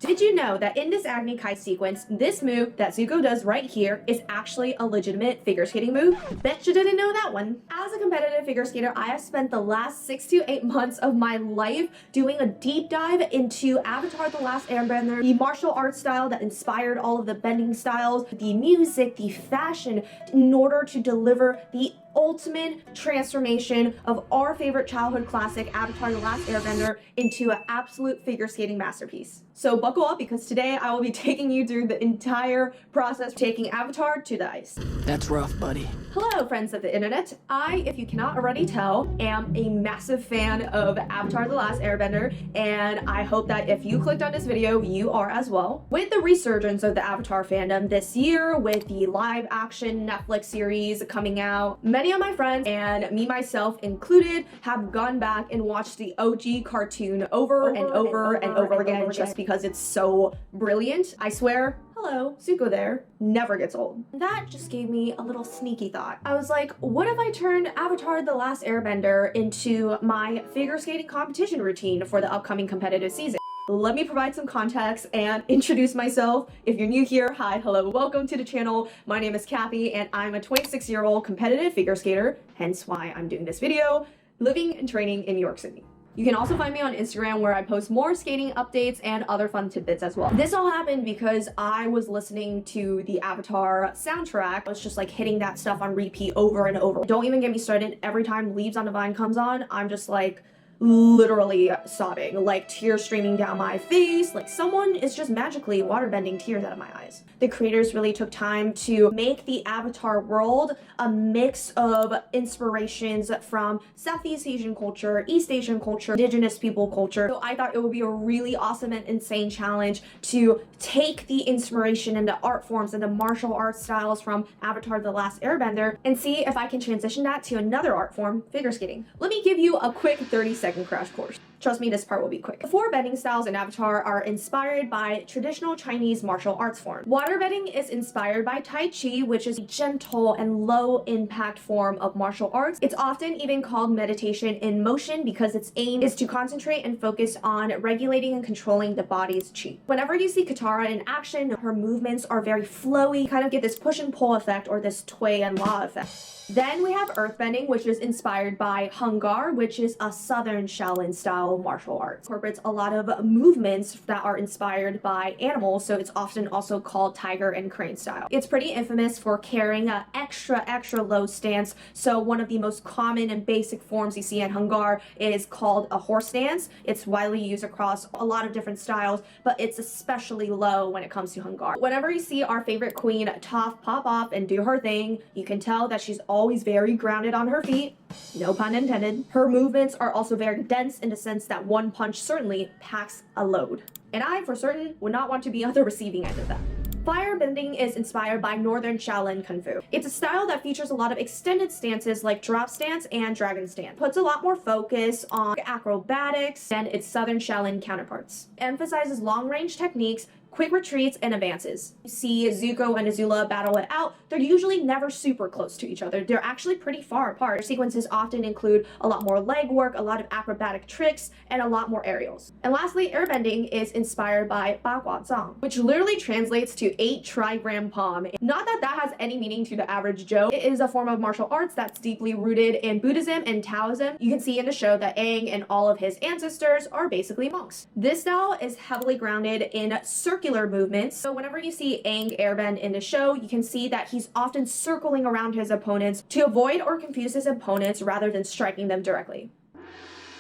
Did you know that in this Agni Kai sequence, this move that Zuko does right here is actually a legitimate figure skating move? Bet you didn't know that one. As a competitive figure skater, I have spent the last 6 to 8 months of my life doing a deep dive into Avatar the Last Airbender, the martial arts style that inspired all of the bending styles, the music, the fashion, in order to deliver the ultimate transformation of our favorite childhood classic, Avatar the Last Airbender, into an absolute figure skating masterpiece. So buckle up, because today I will be taking you through the entire process of taking Avatar to the ice. That's rough, buddy. Hello, friends of the internet. I, if you cannot already tell, am a massive fan of Avatar the Last Airbender, and I hope that if you clicked on this video, you are as well. With the resurgence of the Avatar fandom this year, with the live action Netflix series coming out, many of my friends, and me myself included, have gone back and watched the OG cartoon over and over again just because it's so brilliant. I swear, hello, Zuko there, never gets old. That just gave me a little sneaky thought. I was like, what if I turned Avatar the Last Airbender into my figure skating competition routine for the upcoming competitive season? Let me provide some context and introduce myself. If you're new here, hi, hello, welcome to the channel. My name is Kathy, and I'm a 26-year-old competitive figure skater, hence why I'm doing this video, living and training in New York City. You can also find me on Instagram, where I post more skating updates and other fun tidbits as well. This all happened because I was listening to the Avatar soundtrack. I was just like hitting that stuff on repeat over and over. Don't even get me started. Every time Leaves on the Vine comes on, I'm just like literally sobbing, like tears streaming down my face, like someone is just magically waterbending tears out of my eyes. The creators really took time to make the Avatar world a mix of inspirations from Southeast Asian culture, East Asian culture, indigenous people culture. So I thought it would be a really awesome and insane challenge to take the inspiration and the art forms and the martial arts styles from Avatar the Last Airbender and see if I can transition that to another art form, figure skating. Let me give you a quick 30-second crash course. Trust me, this part will be quick. The 4 bending styles in Avatar are inspired by traditional Chinese martial arts forms. Waterbending is inspired by Tai Chi, which is a gentle and low impact form of martial arts. It's often even called meditation in motion because its aim is to concentrate and focus on regulating and controlling the body's chi. Whenever you see Katara in action, her movements are very flowy, kind of get this push and pull effect or this Tui and La effect. Then we have earthbending, which is inspired by Hungar, which is a southern Shaolin style martial arts. Incorporates a lot of movements that are inspired by animals, so it's often also called tiger and crane style. It's pretty infamous for carrying an extra low stance, so one of the most common and basic forms you see in Hungar is called a horse stance. It's widely used across a lot of different styles, but it's especially low when it comes to Hungar. Whenever you see our favorite queen, Toph, pop off and do her thing, you can tell that she's always very grounded on her feet, no pun intended. Her movements are also very dense in the sense that one punch certainly packs a load. And I, for certain, would not want to be on the receiving end of that. Firebending is inspired by Northern Shaolin Kung Fu. It's a style that features a lot of extended stances like drop stance and dragon stance. Puts a lot more focus on acrobatics than its Southern Shaolin counterparts. Emphasizes long-range techniques, quick retreats, and advances. You see Zuko and Azula battle it out. They're usually never super close to each other. They're actually pretty far apart. Their sequences often include a lot more leg work, a lot of acrobatic tricks, and a lot more aerials. And lastly, airbending is inspired by Ba Gua Zhang, which literally translates to 8 trigram palm. Not that that has any meaning to the average Joe. It is a form of martial arts that's deeply rooted in Buddhism and Taoism. You can see in the show that Aang and all of his ancestors are basically monks. This style is heavily grounded in circular movements. So whenever you see Aang airbend in the show, you can see that he's often circling around his opponents to avoid or confuse his opponents rather than striking them directly.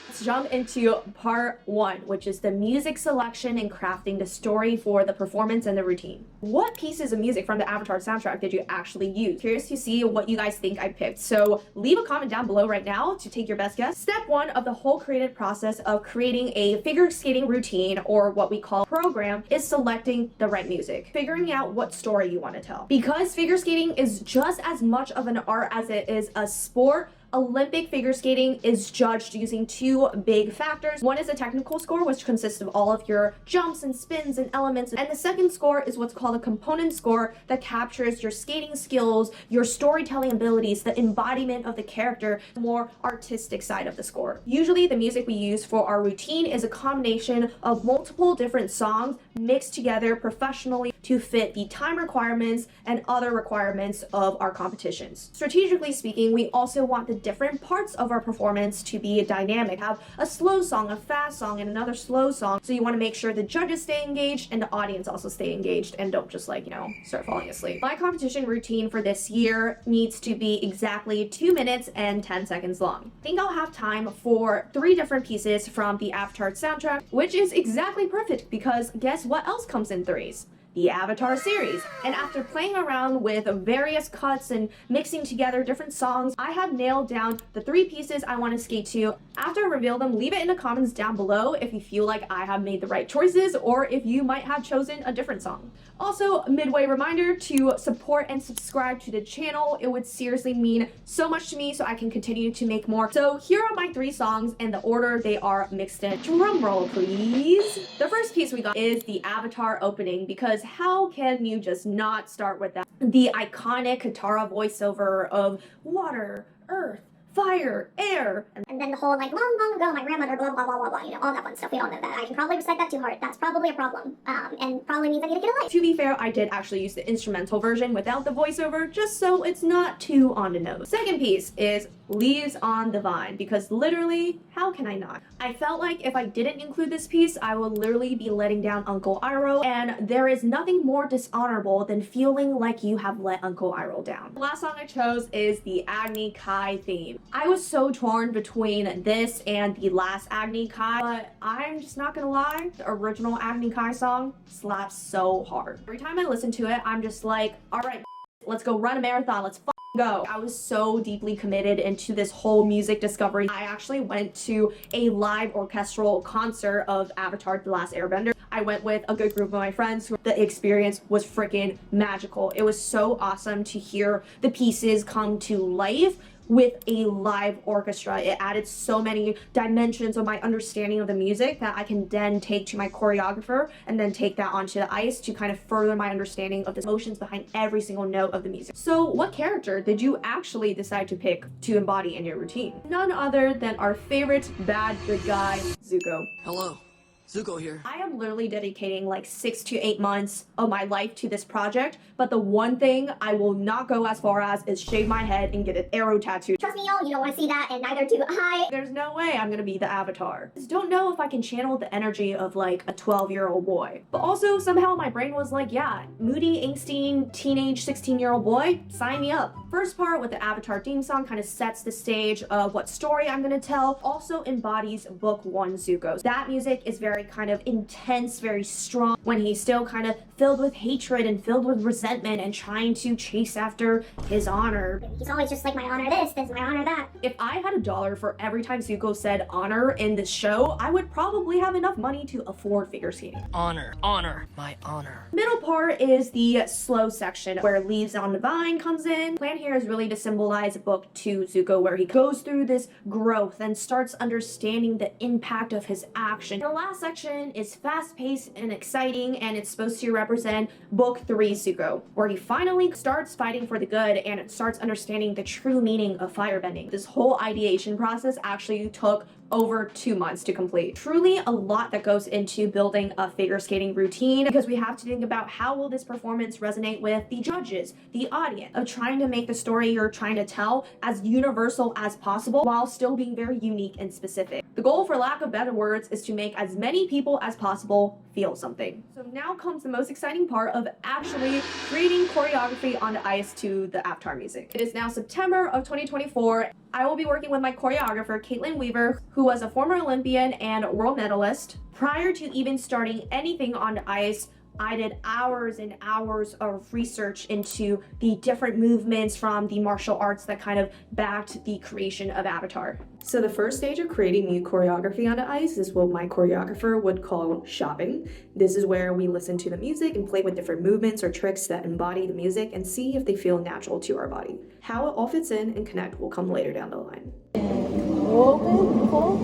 Let's jump into part 1, which is the music selection and crafting the story for the performance and the routine. What pieces of music from the Avatar soundtrack did you actually use? Curious to see what you guys think I picked, so leave a comment down below right now to take your best guess. Step 1 of the whole creative process of creating a figure skating routine, or what we call program, is selecting the right music. Figuring out what story you want to tell. Because figure skating is just as much of an art as it is a sport, Olympic figure skating is judged using two big factors. One is a technical score, which consists of all of your jumps and spins and elements. And the second score is what's called a component score that captures your skating skills, your storytelling abilities, the embodiment of the character, the more artistic side of the score. Usually the music we use for our routine is a combination of multiple different songs mixed together professionally to fit the time requirements and other requirements of our competitions. Strategically speaking, we also want the different parts of our performance to be dynamic. Have a slow song, a fast song, and another slow song. So you want to make sure the judges stay engaged and the audience also stay engaged and don't just start falling asleep. My competition routine for this year needs to be exactly 2 minutes and 10 seconds long. I think I'll have time for 3 different pieces from the Avatar soundtrack, which is exactly perfect because guess what else comes in threes? The Avatar series. And after playing around with various cuts and mixing together different songs, I have nailed down the 3 pieces I want to skate to. After I reveal them, leave it in the comments down below if you feel like I have made the right choices or if you might have chosen a different song. Also, midway reminder to support and subscribe to the channel. It would seriously mean so much to me so I can continue to make more. So here are my 3 songs and the order they are mixed in. Drum roll, please. The first piece we got is the Avatar opening because how can you just not start with that? The iconic Katara voiceover of water, earth, fire, air, and then the whole long, long ago, my grandmother, blah, blah, blah, blah, blah, all that fun stuff. We all know that. I can probably recite that too hard. That's probably a problem, and probably means I need to get a life. To be fair, I did actually use the instrumental version without the voiceover, just so it's not too on the nose. Second piece is Leaves on the Vine, because literally, how can I not? I felt like if I didn't include this piece, I would literally be letting down Uncle Iroh, and there is nothing more dishonorable than feeling like you have let Uncle Iroh down. The last song I chose is the Agni Kai theme. I was so torn between this and the last Agni Kai, but I'm just not gonna lie, the original Agni Kai song slaps so hard. Every time I listen to it, I'm just like, all right, let's go run a marathon, let's go. I was so deeply committed into this whole music discovery. I actually went to a live orchestral concert of Avatar the Last Airbender. I went with a good group of my friends. The experience was freaking magical. It was so awesome to hear the pieces come to life with a live orchestra. It added so many dimensions of my understanding of the music that I can then take to my choreographer and then take that onto the ice to kind of further my understanding of the emotions behind every single note of the music. So what character did you actually decide to pick to embody in your routine? None other than our favorite bad good guy, Zuko. Hello, Zuko here. I am literally dedicating like 6 to 8 months of my life to this project, but the one thing I will not go as far as is shave my head and get an arrow tattoo. Trust me, y'all, you don't want to see that, and neither do I. There's no way I'm gonna be the Avatar. Just don't know if I can channel the energy of like a 12-year-old boy. But also somehow my brain was like, yeah, moody, angsty, teenage 16-year-old boy, sign me up. First part with the Avatar theme song kind of sets the stage of what story I'm gonna tell, also embodies book 1 Zuko. That music is very kind of intense, very strong, when he's still kind of filled with hatred and filled with resentment and trying to chase after his honor. He's always just like, my honor this is my honor that. If I had $1 for every time Zuko said honor in this show, I would probably have enough money to afford figure skating. Honor, honor, my honor. Middle part is the slow section where Leaves on the Vine comes in. Plan here is really to symbolize book 2 Zuko, where he goes through this growth and starts understanding the impact of his action. The last section is fast-paced and exciting, and it's supposed to represent book 3 Zuko, where he finally starts fighting for the good and starts understanding the true meaning of firebending. This whole ideation process actually took over 2 months to complete. Truly a lot that goes into building a figure skating routine, because we have to think about how will this performance resonate with the judges, the audience, of trying to make the story you're trying to tell as universal as possible while still being very unique and specific. The goal, for lack of better words, is to make as many people as possible feel something. So now comes the most exciting part of actually creating choreography on the ice to the Avatar music. It is now September of 2024. I will be working with my choreographer, Caitlin Weaver, who was a former Olympian and world medalist. Prior to even starting anything on the ice, I did hours and hours of research into the different movements from the martial arts that kind of backed the creation of Avatar. So the first stage of creating new choreography on ice is what my choreographer would call shopping. This is where we listen to the music and play with different movements or tricks that embody the music and see if they feel natural to our body. How it all fits in and connect will come later down the line. Open, pull,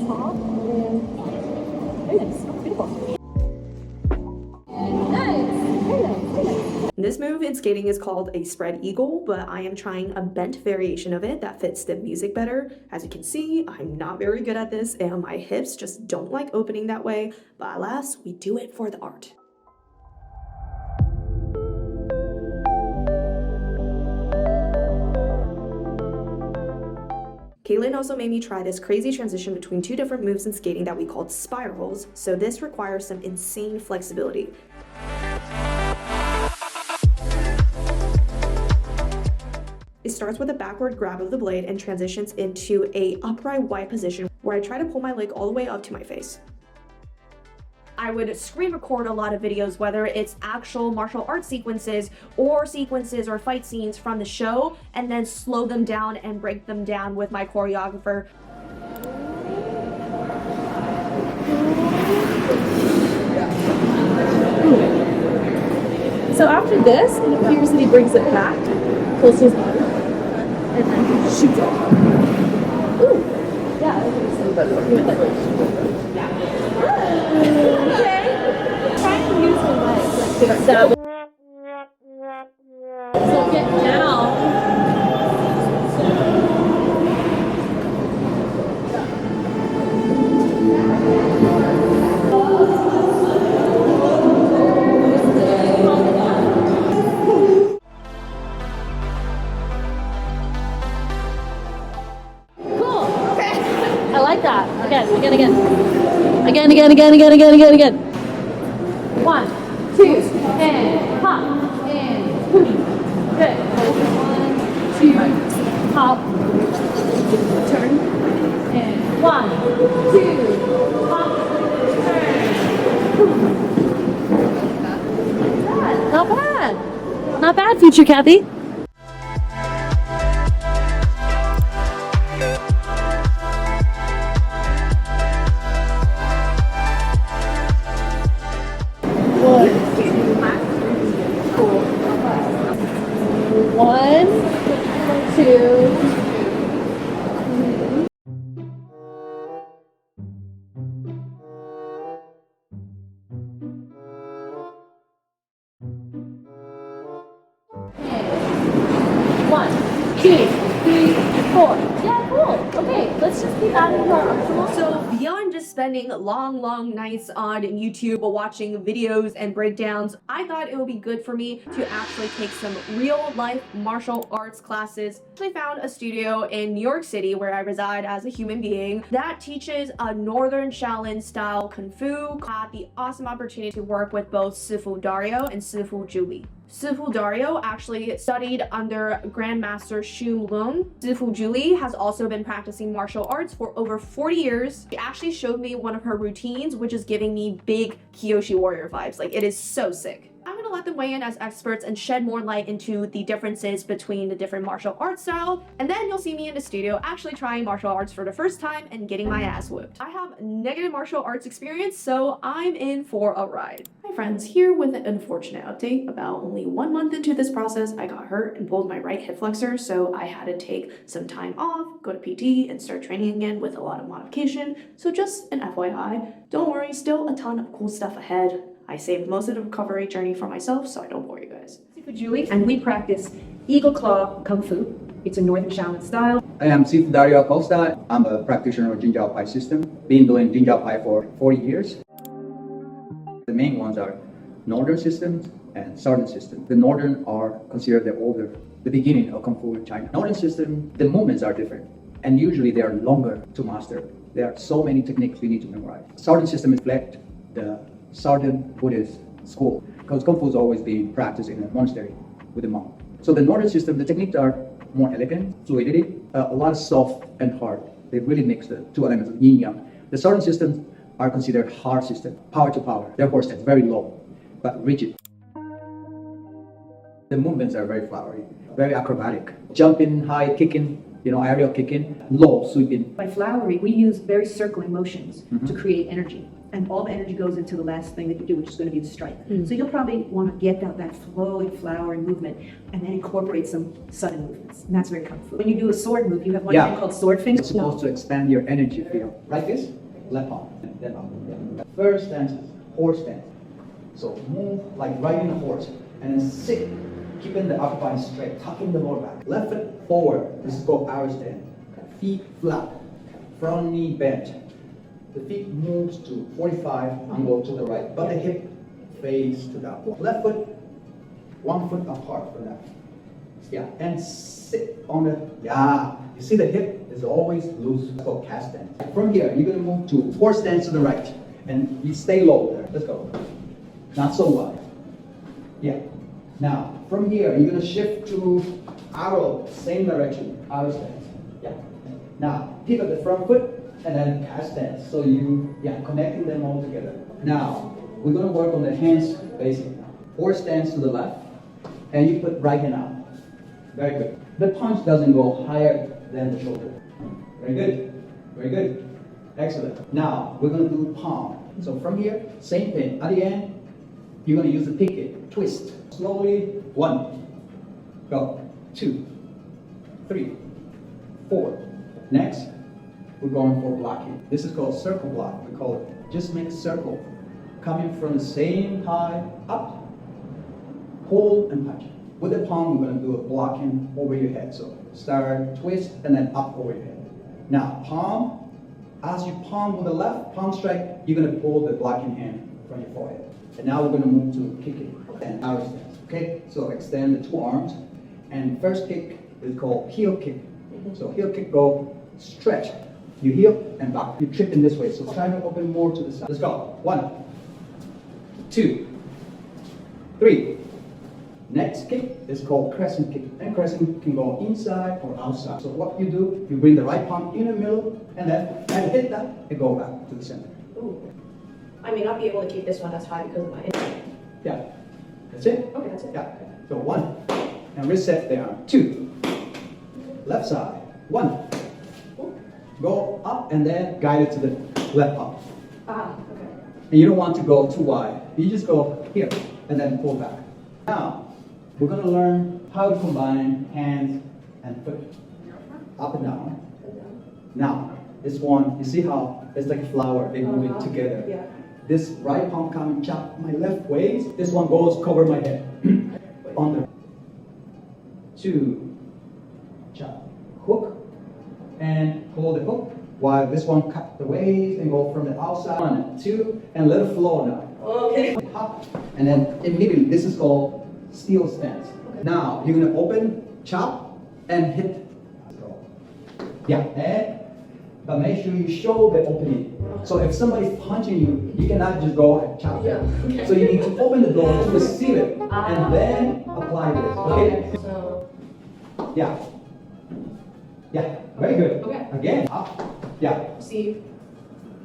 top, and very nice. Oh, beautiful. Nice. Very nice. This move in skating is called a spread eagle, but I am trying a bent variation of it that fits the music better. As you can see, I'm not very good at this and my hips just don't like opening that way, but alas, we do it for the art. Caitlin also made me try this crazy transition between two different moves in skating that we called spirals, so this requires some insane flexibility. It starts with a backward grab of the blade and transitions into a upright wide position where I try to pull my leg all the way up to my face. I would screen record a lot of videos, whether it's actual martial arts sequences or fight scenes from the show, and then slow them down and break them down with my choreographer. So after this, it appears that he brings it back, pulls his body, and then shoots it. Ooh, yeah, I think it's better. Okay. Try and use the legs like to stab. So get down. I like that. Again. 1, 2, and hop, and pooey. Good. 1, 2, hop, turn, and 1, 2, hop, turn. Not bad. Not bad, future Kathy. One, two. One, two, three, four. Yeah, cool. Okay, let's just keep adding to our arsenal. So beyond just spending long nights on YouTube watching videos and breakdowns, I thought it would be good for me to actually take some real life martial arts classes. I found a studio in New York City where I reside as a human being that teaches a Northern Shaolin style Kung Fu. I had the awesome opportunity to work with both Sifu Dario and Sifu Julie. Sifu Dario actually studied under Grandmaster Shun Lung. Sifu Julie has also been practicing martial arts for over 40 years. She actually showed me one of her routines, which is giving me big Kyoshi warrior vibes. Like, it is so sick. I'm gonna let them weigh in as experts and shed more light into the differences between the different martial arts style, and then you'll see me in the studio actually trying martial arts for the first time and getting my ass whooped. I have negative martial arts experience, so I'm in for a ride. Hi friends, here with an unfortunate update. About only 1 month into this process, I got hurt and pulled my right hip flexor, so I had to take some time off, go to PT, and start training again with a lot of modification. So just an FYI, don't worry, still a ton of cool stuff ahead. I saved most of the recovery journey for myself, so I don't bore you guys. Sifu Julie, and we practice Eagle Claw Kung Fu. It's a Northern Shaolin style. I am Sifu Dario Acosta. I'm a practitioner of Jinjiao Pai system. Been doing Jinjiao Pai for 40 years. The main ones are Northern systems and Southern systems. The Northern are considered the older, the beginning of Kung Fu in China. Northern system, the movements are different, and usually they are longer to master. There are so many techniques we need to memorize. Southern system reflect the Southern Buddhist school, because Kung Fu has always been practiced in a monastery with a monk. So the Northern system, the techniques are more elegant, fluidity, a lot of soft and hard. They really mix the two elements of yin yang. The Southern systems are considered hard system, power to power. Therefore, it's very low. but rigid. The movements are very flowery, very acrobatic. Jumping, high kicking, aerial kicking, low sweeping. By flowery, we use very circling motions to create energy. And all the energy goes into the last thing that you do, which is going to be the strike. So you'll probably want to get that flowing, flowery movement and then incorporate some sudden movements. And that's very kung fu. When you do a sword move, you have one thing called sword finger. It's supposed to expand your energy field. Like this, left arm, and then up. Yeah. First stance is horse stance. So move like riding a horse, and then sit, keeping the upper body straight, tucking the lower back. Left foot forward. This is called arrow stand. Feet flat, front knee bent. The feet moves to 45 angle to the right, but the hip fades to that. Left foot, 1 foot apart from that. Yeah, and sit on the, you see the hip is always loose. It's called cast stance. From here, you're gonna move to horse stance to the right, and you stay low there. Let's go. Not so wide. Yeah. Now, from here, you're gonna shift to arrow, same direction, arrow stance. Yeah. Now, pick up the front foot, and then cast stance. So connecting them all together. Now, we're gonna work on the hands basic now. Horse stance to the left, and you put right hand out. Very good. The punch doesn't go higher than the shoulder. Very good. Very good. Excellent. Now, we're gonna do palm. So from here, same thing. At the end, you're gonna use the picket, twist. Slowly, 1, go, 2, 3, 4. Next, we're going for blocking. This is called circle block. We call it, just make a circle. Coming from the same high, up, hold, and punch. With the palm, we're gonna do a blocking over your head. So start, twist, and then up over your head. Now, palm, as you palm with the left, palm strike, you're gonna pull the blocking hand from your forehead. And now we're gonna move to kicking and arrow stance. Okay, so extend the 2 arms. And first kick is called heel kick. So heel kick, go stretch. You heel and back. You trip in this way. So try to open more to the side. Let's go. 1, 2, 3. Next kick is called crescent kick. And crescent can go inside or outside. So what you do, you bring the right palm in the middle, and then hit that and go back to the center. Ooh. I may not be able to keep this one as high because of my injury. Yeah. That's it? Okay, that's it. Yeah. So 1. And reset the arm. 2. Left side. 1. Go up and then guide it to the left arm. Okay. And you don't want to go too wide. You just go here and then pull back. Now, we're going to learn how to combine hands and foot. Up and down. Now, this one, you see how it's like a flower, they move it together. Yeah. This right palm comes chop my left waist. This one goes cover my head. On the 2, chop, hook, and pull the hook. While this one cut the waist and go from the outside. 1, 2, and let it flow now. Okay. Hop, and then immediately, this is called steel stance. Okay. Now, you're gonna open, chop, and hit. Yeah, but make sure you show the opening. So if somebody's punching you, you cannot just go and chop it. Okay. So you need to open the door to receive it, and then apply this, okay? So, Yeah. Yeah, very good. Okay. Again, up. Yeah, see.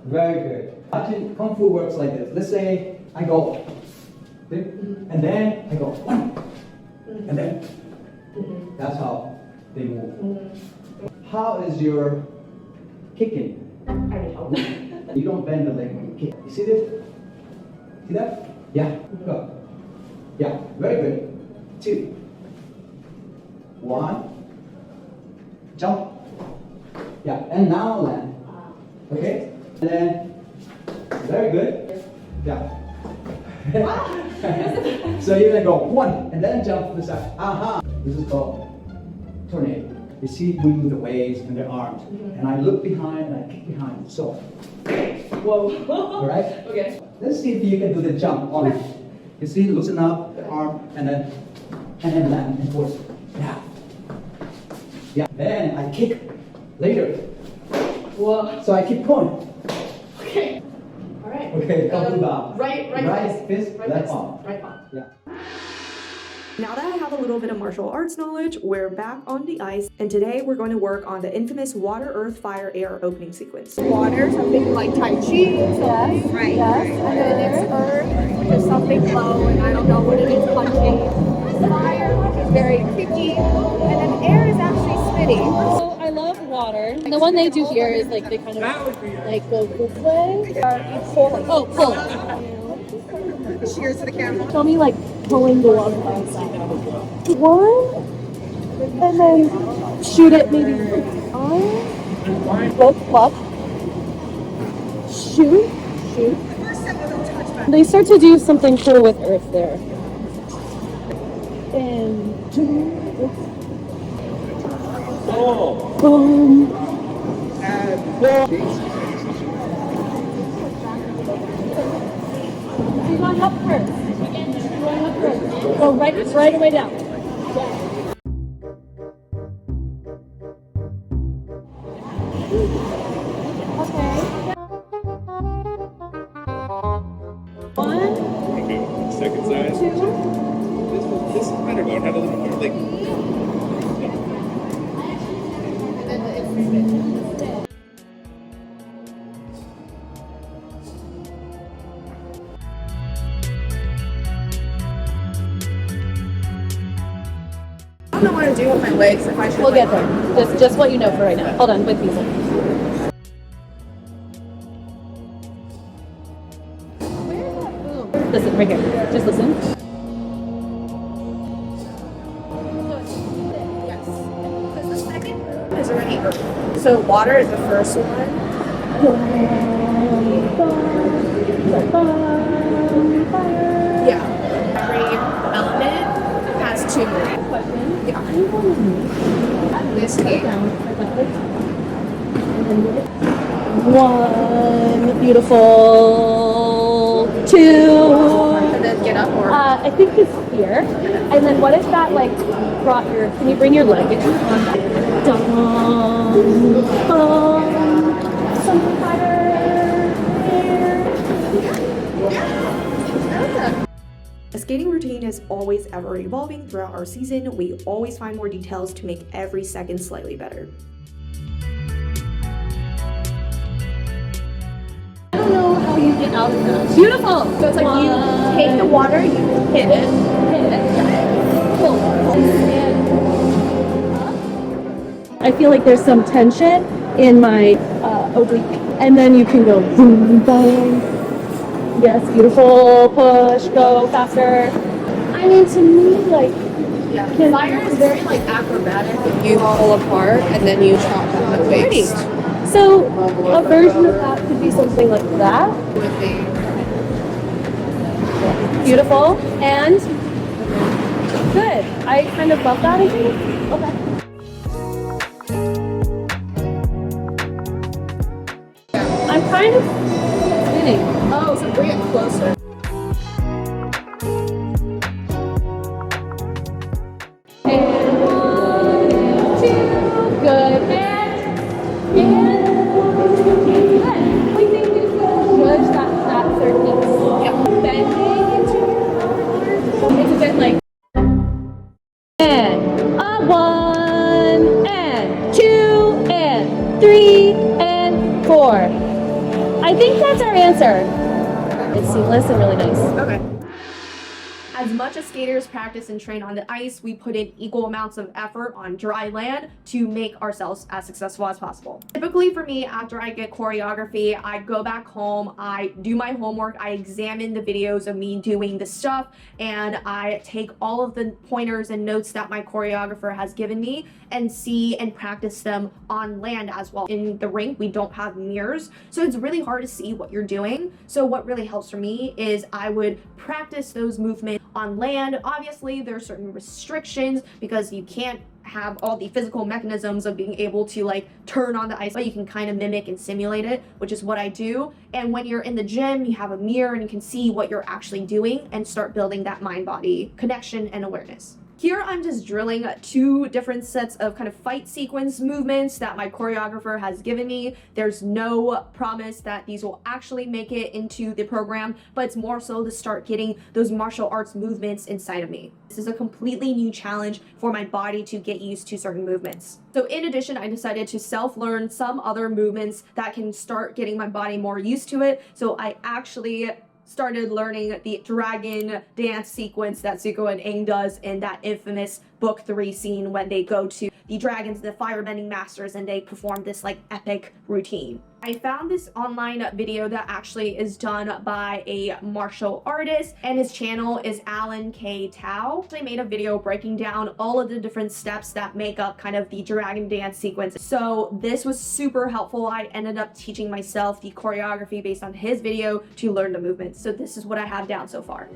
very good. Imagine Kung Fu works like this. Let's say I go, and then I go 1, and then that's how they move. How is your kicking? I need help. You don't bend the leg when you kick. You see this? See that? Yeah. Go. Yeah. Very good. 2, 1. Jump. Yeah. And now land. Okay. And then. Very good. Yeah. So you're gonna go 1 and then jump to the side. This is called tornado. You see we move the waist and the arms. And I look behind and I kick behind. So. Whoa. All right? Okay. Let's see if you can do the jump on it. You see, loosen up the arm and then land and force. Yeah. Yeah. Then I kick later. Whoa. So I keep going. Okay. All right. Okay, come to bow. Right Right fist, right left fist, palm. right palm. Yeah. Now that I have a little bit of martial arts knowledge, we're back on the ice, and today we're going to work on the infamous water, earth, fire, air opening sequence. Water, something like Tai Chi. Yes. Right. Yes. And then it's earth, which is something low, and I don't know what it is, punchy. Fire, which is very kicky. And then air is actually spitty. So I love water. The one they do here is like they kind of like go this way. Oh, pull. Cheers to the camera. Show me like pulling the water outside. One, and then shoot it maybe on. Flip. Shoot. They start to do something cool with earth there. And boom. You're going up first. Go right away down. Okay. One. Okay, second side. Two. This is better, but have a little more like. I don't know what to do with my legs if I should. We'll get there. Just what you know for right now. Hold on, with music. Listen, right here. Just listen. Yes. Because the second is already earth. So water is the first one. Yeah. Every element has two more. Yeah. This case. One. Beautiful. Two. And then get up or I think it's here. And then what if that like brought your, can you bring your leg on that? Something higher. A skating routine is always ever evolving throughout our season. We always find more details to make every second slightly better. I don't know how you get out of that. Beautiful! So it's like you take the water, you hit it, pull. I feel like there's some tension in my oblique. And then you can go boom, boom. Yes, beautiful, push, go faster. I mean, to me, like, Fire is very like acrobatic. You pull apart and then you chop down the waist. so a version of that could be something like that. With the Beautiful and good. I kind of love that, I think. Okay. I'm kind of spinning. oh, so bring it closer. And one, two, good. And good. We think we judge that third piece. Yeah. Bending into your arms. It's a bit like. And a one, and two, and three, and four. I think that's our answer. It's seamless and really nice. Okay. As much as skaters practice and train on the ice, we put in equal amounts of effort on dry land to make ourselves as successful as possible. Typically for me, after I get choreography, I go back home, I do my homework, I examine the videos of me doing the stuff, and I take all of the pointers and notes that my choreographer has given me and see and practice them on land as well. In the rink, we don't have mirrors, so it's really hard to see what you're doing. So what really helps for me is I would practice those movements on land. Obviously, there are certain restrictions because you can't have all the physical mechanisms of being able to like turn on the ice, but you can kind of mimic and simulate it, which is what I do. And when you're in the gym, you have a mirror and you can see what you're actually doing and start building that mind-body connection and awareness. Here I'm just drilling 2 different sets of kind of fight sequence movements that my choreographer has given me. There's no promise that these will actually make it into the program, but it's more so to start getting those martial arts movements inside of me. This is a completely new challenge for my body to get used to certain movements. So in addition, I decided to self-learn some other movements that can start getting my body more used to it. So I actually started learning the dragon dance sequence that Zuko and Aang does in that infamous book 3 scene when they go to the dragons, the firebending masters, and they perform this like epic routine. I found this online video that actually is done by a martial artist, and his channel is Alan K. Tao. They made a video breaking down all of the different steps that make up kind of the dragon dance sequence. So this was super helpful. I ended up teaching myself the choreography based on his video to learn the movements. So this is what I have down so far.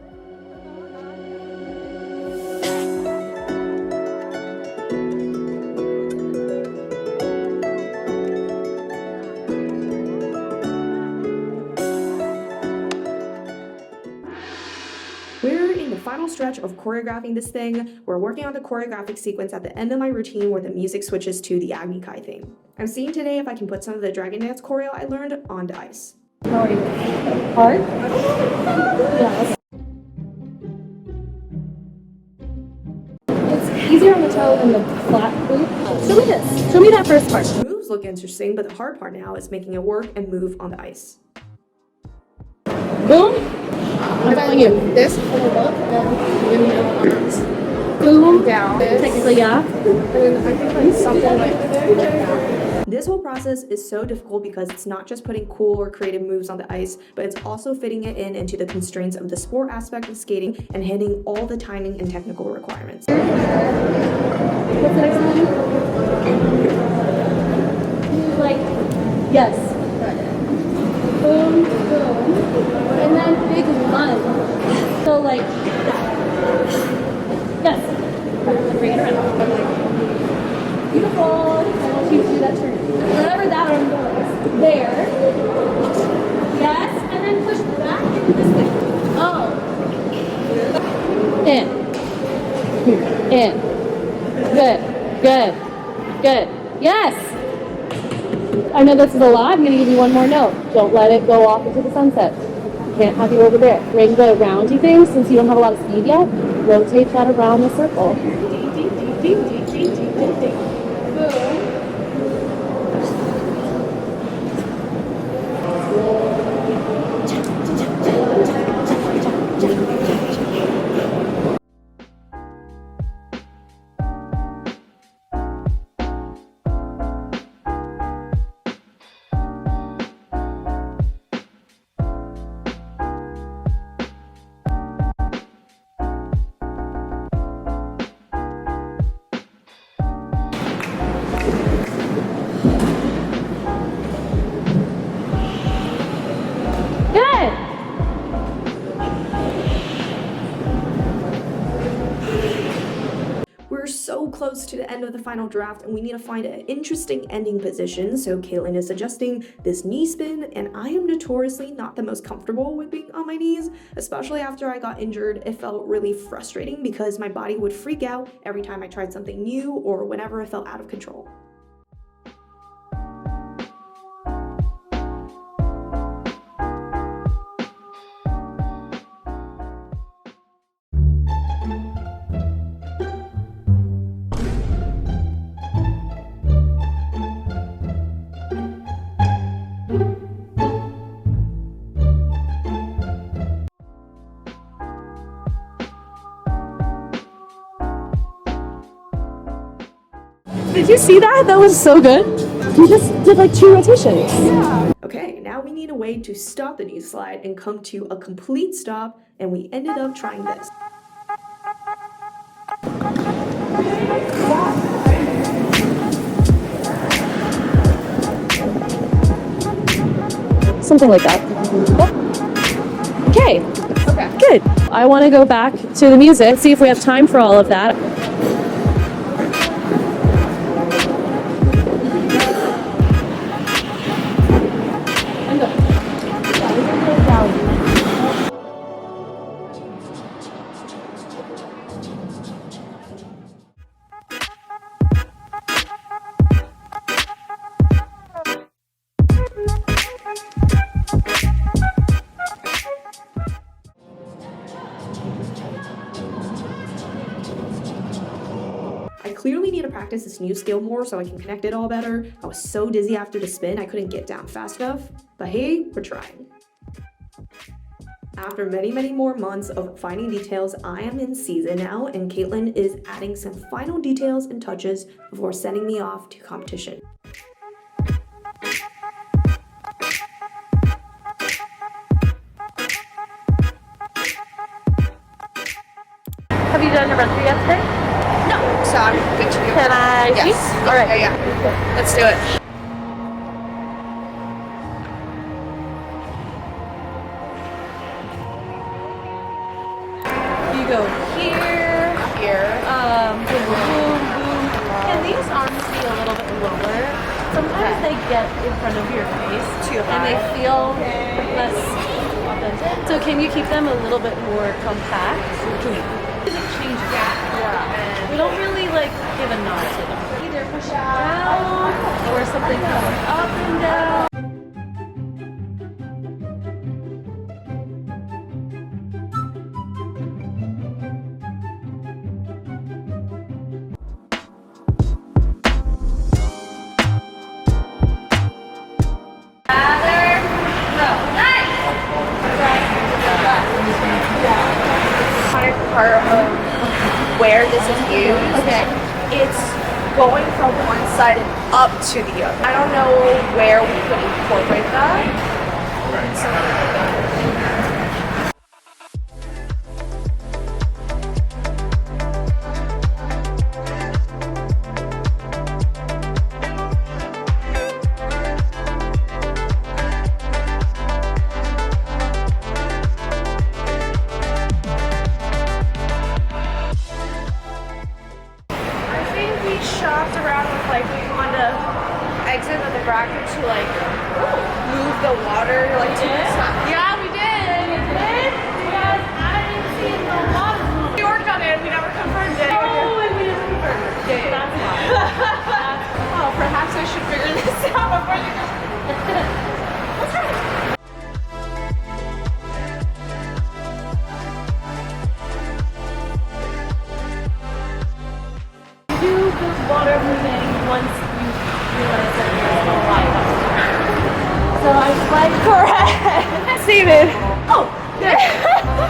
We're in the final stretch of choreographing this thing. We're working on the choreographic sequence at the end of my routine where the music switches to the Agni Kai theme. I'm seeing today if I can put some of the dragon dance choreo I learned onto ice. How are you? Hard? Yeah. It's easier on the toe than the flat boot. Show me this. Show me that first part. The moves look interesting, but the hard part now is making it work and move on the ice. Boom. I'm telling you, this pull up and give me the arms. Boom, down. Technically, yeah. And then I think like something like this whole process is so difficult because it's not just putting cool or creative moves on the ice, but it's also fitting it in into the constraints of the sport aspect of skating and hitting all the timing and technical requirements. What's the next one? Like, yes. Boom, boom. And then big lunge. So like that. Yes. Bring it around. Beautiful. I want you to do that turn. Wherever that arm goes. There. Yes. And then push back this way. Oh. In. In. Good. Good. Good. Yes. I know this is a lot. I'm going to give you one more note. Don't let it go off into the sunset. You can't have you over there. Bring the roundy thing, since you don't have a lot of speed yet, rotate that around the circle. We're so close to the end of the final draft and we need to find an interesting ending position, so Caitlin is suggesting this knee spin, and I am notoriously not the most comfortable with being on my knees, especially after I got injured. It felt really frustrating because my body would freak out every time I tried something new or whenever I felt out of control. Did you see that? That was so good. We just did like 2 rotations. Okay, now we need a way to stop the knee slide and come to a complete stop, and we ended up trying this. Something like that. Okay. Okay. Good. I want to go back to the music, see if we have time for all of that. clearly need to practice this new skill more so I can connect it all better. I was so dizzy after the spin, I couldn't get down fast enough. But hey, we're trying. After many, many more months of finding details, I am in season now, and Caitlin is adding some final details and touches before sending me off to competition. Have you done your run through yet today? No, so I'm good to go. Can I see? Yes. All right. Yeah. Let's do it. You go here, boom, boom, boom. Can these arms be a little bit lower? Sometimes they get in front of your face Too and they high. feel less authentic. So can you keep them a little bit more compact? It changes. Yeah. We don't really like give a nod to them. Either push down or something going up and down. Part of where this is used. Okay. It's going from one side and up to the other. I don't know where we could incorporate that. Shopped around with like we want to exit of the bracket to like move the water like to the side. Yeah, we did. Yes, I didn't see it in the water. We worked on it. We never confirmed it. Oh, and we didn't confirm it. Yeah. That's why. Oh, perhaps I should figure this out before you. Let's try it. Do the water moving once you realize that there's no light up there. So I was like, correct! Steven! Oh, good.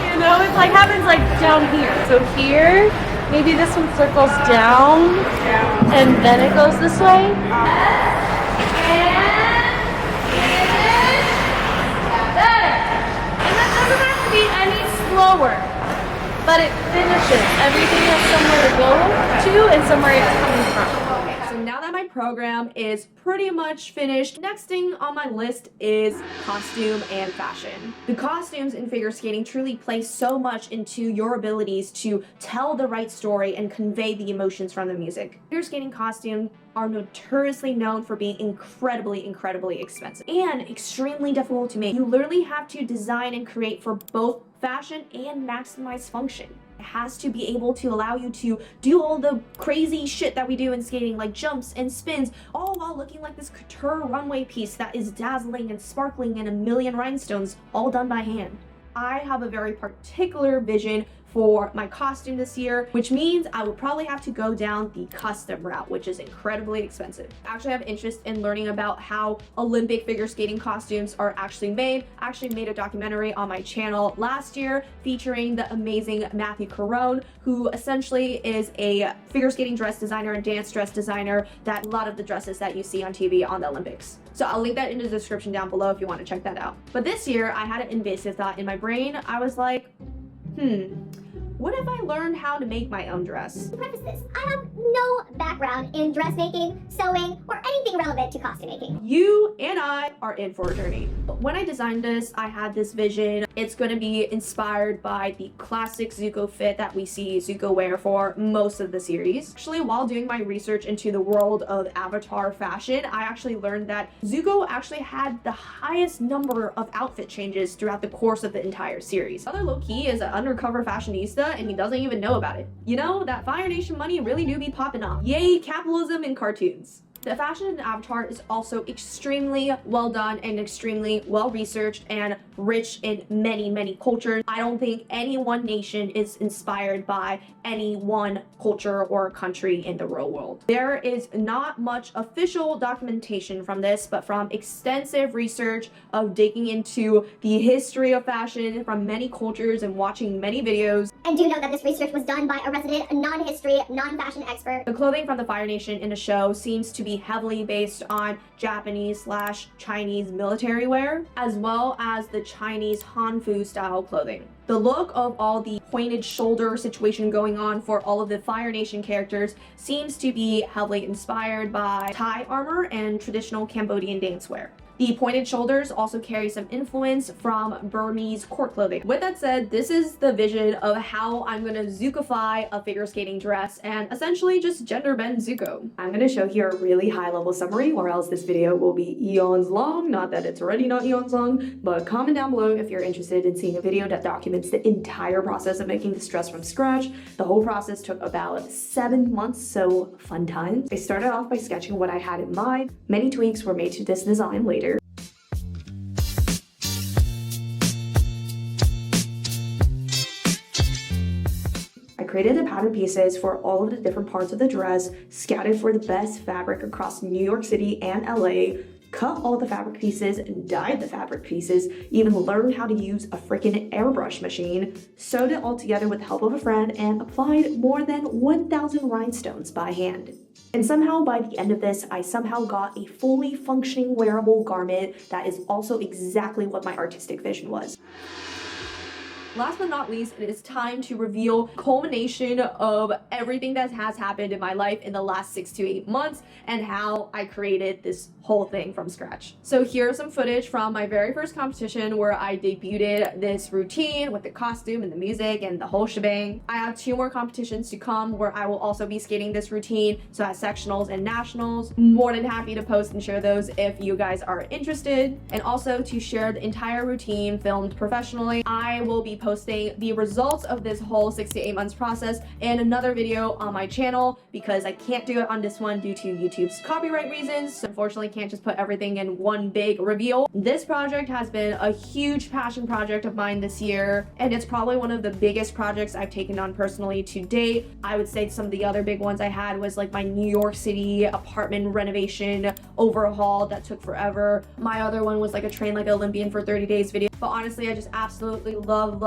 You know, it's like happens like down here. So here, maybe this one circles down, and then it goes this way. And that doesn't have to be any slower. But it finishes. Everything has somewhere to go to and somewhere it's coming from. Okay, so now that my program is pretty much finished, next thing on my list is costume and fashion. The costumes in figure skating truly play so much into your abilities to tell the right story and convey the emotions from the music. Figure skating costumes are notoriously known for being incredibly expensive and extremely difficult to make. You literally have to design and create for both fashion and maximize function. It has to be able to allow you to do all the crazy shit that we do in skating, like jumps and spins, all while looking like this couture runway piece that is dazzling and sparkling and a million rhinestones, all done by hand. I have a very particular vision for my costume this year, which means I would probably have to go down the custom route, which is incredibly expensive. I actually have interest in learning about how Olympic figure skating costumes are actually made. I actually made a documentary on my channel last year featuring the amazing Matthew Carone, who essentially is a figure skating dress designer and dance dress designer that a lot of the dresses that you see on TV on the Olympics. So I'll link that in the description down below if you want to check that out. But this year I had an invasive thought in my brain. I was like, what if I learned how to make my own dress? To preface this, I have no background in dressmaking, sewing, or anything relevant to costume making. You and I are in for a journey. When I designed this, I had this vision. It's going to be inspired by the classic Zuko fit that we see Zuko wear for most of the series. Actually, while doing my research into the world of Avatar fashion, I actually learned that Zuko actually had the highest number of outfit changes throughout the course of the entire series. Other low-key is an undercover fashionista and he doesn't even know about it. You know, that Fire Nation money really do be popping off. Yay, capitalism in cartoons. The fashion in Avatar is also extremely well done and extremely well researched and rich in many, many cultures. I don't think any one nation is inspired by any one culture or country in the real world. There is not much official documentation from this, but from extensive research of digging into the history of fashion from many cultures and watching many videos. And do know that this research was done by a resident non-history, non-fashion expert. The clothing from the Fire Nation in the show seems to be heavily based on Japanese/Chinese military wear, as well as the Chinese Hanfu style clothing. The look of all the pointed shoulder situation going on for all of the Fire Nation characters seems to be heavily inspired by Thai armor and traditional Cambodian dancewear. The pointed shoulders also carry some influence from Burmese court clothing. With that said, this is the vision of how I'm gonna Zukify a figure skating dress and essentially just gender bend Zuko. I'm gonna show here a really high level summary or else this video will be eons long. Not that it's already not eons long, but comment down below if you're interested in seeing a video that documents the entire process of making this dress from scratch. The whole process took about 7 months, so fun times. I started off by sketching what I had in mind. Many tweaks were made to this design later. Created the pattern pieces for all of the different parts of the dress, scouted for the best fabric across New York City and LA, cut all the fabric pieces, dyed the fabric pieces, even learned how to use a freaking airbrush machine, sewed it all together with the help of a friend, and applied more than 1,000 rhinestones by hand. And somehow by the end of this, I somehow got a fully functioning wearable garment that is also exactly what my artistic vision was. Last but not least, it is time to reveal culmination of everything that has happened in my life in the last 6 to 8 months and how I created this whole thing from scratch. So here's some footage from my very first competition where I debuted this routine with the costume and the music and the whole shebang. I have 2 more competitions to come where I will also be skating this routine, so as sectionals and nationals. More than happy to post and share those if you guys are interested. And also to share the entire routine filmed professionally. I will be posting the results of this whole 6 to 8 months process in another video on my channel because I can't do it on this one due to YouTube's copyright reasons. So unfortunately can't just put everything in one big reveal. This project has been a huge passion project of mine this year, and it's probably one of the biggest projects I've taken on personally to date. I would say some of the other big ones I had was like my New York City apartment renovation overhaul that took forever. My other one was like a train like an Olympian for 30 days video. But honestly, I just absolutely loved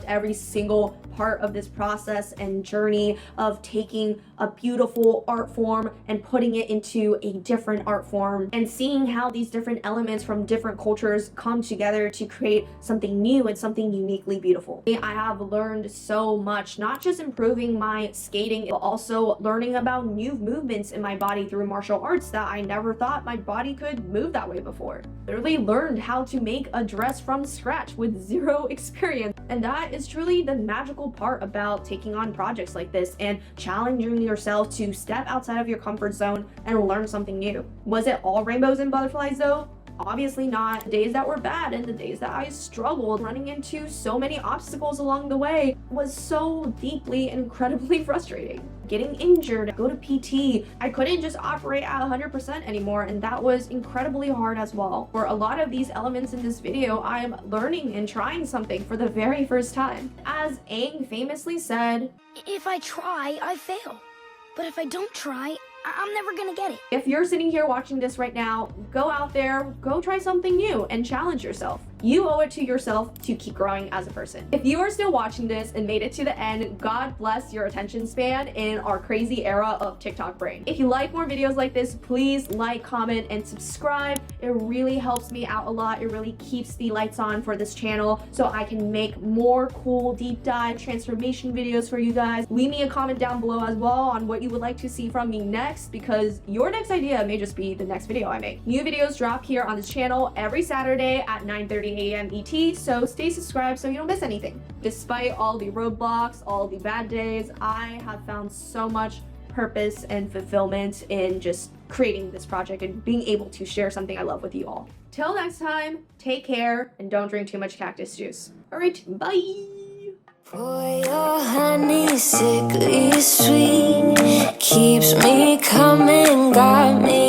every single part of this process and journey of taking a beautiful art form and putting it into a different art form and seeing how these different elements from different cultures come together to create something new and something uniquely beautiful. I have learned so much, not just improving my skating, but also learning about new movements in my body through martial arts that I never thought my body could move that way before. Literally learned how to make a dress from scratch with zero experience. And that is truly the magical part about taking on projects like this and challenging yourself to step outside of your comfort zone and learn something new. Was it all rainbows and butterflies though? Obviously not. The days that were bad and the days that I struggled, running into so many obstacles along the way was so deeply and incredibly frustrating. Getting injured, go to PT, I couldn't just operate at 100% anymore, and that was incredibly hard as well. For a lot of these elements in this video, I'm learning and trying something for the very first time. As Aang famously said, "If I try, I fail. But if I don't try, I'm never gonna get it." If you're sitting here watching this right now, go out there, go try something new and challenge yourself. You owe it to yourself to keep growing as a person. If you are still watching this and made it to the end, God bless your attention span in our crazy era of TikTok brain. If you like more videos like this, please like, comment, and subscribe. It really helps me out a lot. It really keeps the lights on for this channel so I can make more cool deep dive transformation videos for you guys. Leave me a comment down below as well on what you would like to see from me next, because your next idea may just be the next video I make. New videos drop here on this channel every Saturday at 9:30 a.m. ET, so stay subscribed so you don't miss anything. Despite all the roadblocks, all the bad days, I have found so much purpose and fulfillment in just creating this project and being able to share something I love with you all. Till next time, take care and don't drink too much cactus juice. All right, bye. For your honey, sickly sweet, keeps me coming, got me